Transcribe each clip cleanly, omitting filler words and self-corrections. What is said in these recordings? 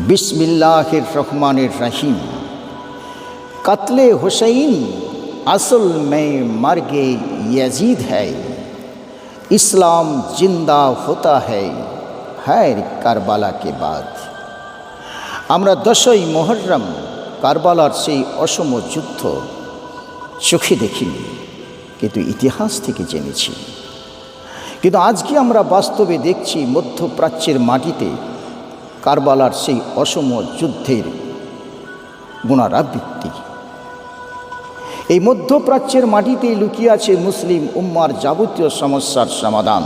बिस्मिल्लाहिर रहमानिर रहीम। कत्ले हुसैन असल में मर्गे यजीद है, इस्लाम जिंदा होता है কারবালা के बाद। আমরা 10ই মুহররম কারবালার সেই অসম যুদ্ধ চোখে দেখিনি, কিন্তু ইতিহাস থেকে জেনেছি। কিন্তু আজকে আমরা বাস্তবে দেখছি মধ্যপ্রাচ্যের মাটিতে কারবালার সেই অসম যুদ্ধের পুনরাবৃত্তি। এই মধ্যপ্রাচ্যের মাটিতেই লুকিয়ে আছে মুসলিম উম্মার যাবতীয় সমস্যার সমাধান।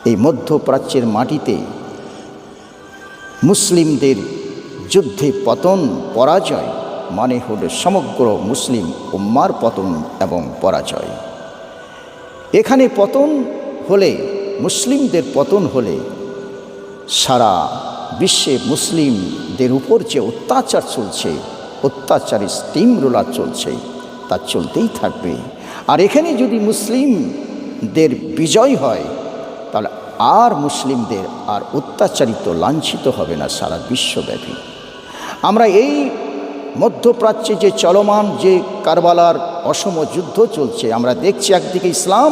এই মধ্যপ্রাচ্যের মাটিতে মুসলিমদের যুদ্ধে পতন পরাজয় মানে হল সমগ্র মুসলিম উম্মার পতন এবং পরাজয়। এখানে পতন হলে, মুসলিমদের পতন হলে সারা বিশ্বে মুসলিমদের উপর যে অত্যাচার চলছে, অত্যাচারের স্টিম রোলার চলছে, তা চলতেই থাকবে। আর এখানে যদি মুসলিমদের বিজয় হয়, তাহলে আর মুসলিমদের আর অত্যাচারিত লাঞ্ছিত হবে না সারা বিশ্বব্যাপী। আমরা এই মধ্যপ্রাচ্যে যে চলমান যে কারবালার অসম যুদ্ধ চলছে, আমরা দেখছি একদিকে ইসলাম,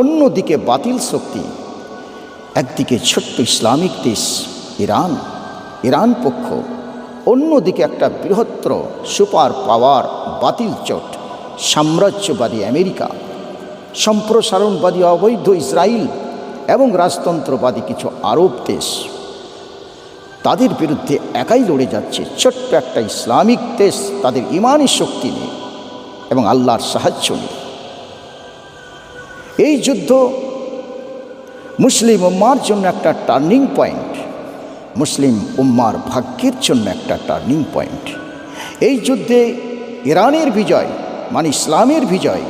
অন্যদিকে বাতিল শক্তি। একদিকে ছোট্ট ইসলামিক দেশ ইরান পক্ষ, অন্যদিকে একটা বৃহত্তর সুপার পাওয়ার বাতিল চোট সাম্রাজ্যবাদী আমেরিকা, সম্প্রসারণবাদী অবৈধ ইসরায়েল এবং রাজতন্ত্রবাদী কিছু আরব দেশ। তাদের বিরুদ্ধে একাই লড়ে যাচ্ছে ছোট্ট একটা ইসলামিক দেশ, তাদের ইমানি শক্তি নেই এবং আল্লাহর সাহায্য নেই। এই যুদ্ধ মুসলিম উম্মার জন্য একটা টার্নিং পয়েন্ট, মুসলিম উম্মার ভাগ্যের জন্য একটা টার্নিং পয়েন্ট। এই যুদ্ধে ইরানের বিজয় মানে ইসলামের বিজয়,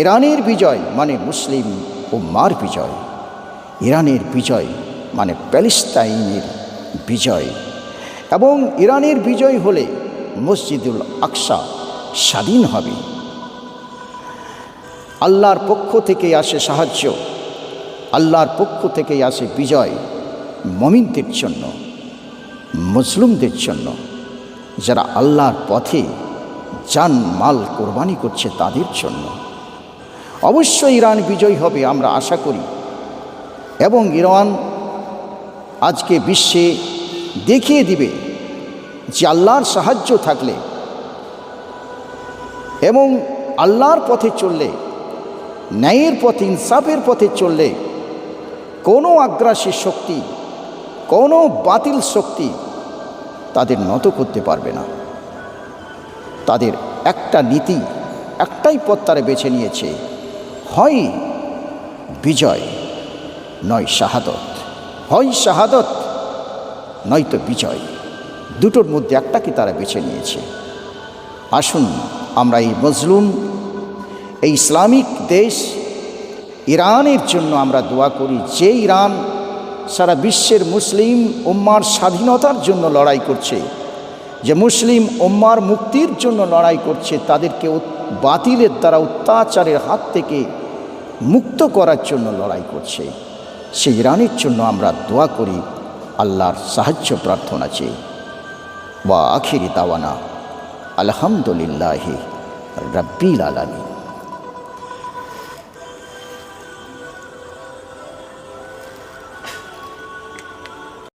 ইরানের বিজয় মানে মুসলিম উম্মার বিজয়, ইরানের বিজয় মানে প্যালেস্তাইনের বিজয়। এবং ইরানের বিজয় হলে মসজিদুল আকসা স্বাধীন হবে। আল্লাহর পক্ষ থেকে আসে সাহায্য, আল্লাহর পক্ষ থেকে আসে বিজয় মুমিনদের জন্য, মুসলিমদের জন্য, যারা আল্লাহর পথে জান মাল কোরবানি করছে তাদের জন্য। অবশ্যই ইরান বিজয় হবে আমরা আশা করি। এবং ইরান আজকে বিশ্বে দেখিয়ে দিবে যে আল্লাহর সাহায্য থাকলে এবং আল্লাহর পথে চললে, ন্যায়ের পথে, ইনসাফের পথে চললে কোনো আগ্রাসী শক্তি, কোনো বাতিল শক্তি তাদের নত করতে পারবে না। তাদের একটা নীতি, একটাই পথ তারা বেছে নিয়েছে, হয় বিজয় নয় শাহাদত, হয় শাহাদত নয়তো বিজয়। দুটোর মধ্যে একটাকে তারা বেছে নিয়েছে। আসুন আমরা এই মজলুম, এই ইসলামিক দেশ ইরানের জন্য আমরা দোয়া করি, যে ইরান সারা বিশ্বের মুসলিম উম্মার স্বাধীনতার জন্য লড়াই করছে, যে মুসলিম উম্মার মুক্তির জন্য লড়াই করছে, তাদেরকে বাতিলের দ্বারা অত্যাচারের হাত থেকে মুক্ত করার জন্য লড়াই করছে, সেই ইরানের জন্য আমরা দোয়া করি, আল্লাহর সাহায্য প্রার্থনা চেয়ে। ওয়া আখিরি দাওয়ানা আলহামদুলিল্লাহি রাব্বিল আলামিন।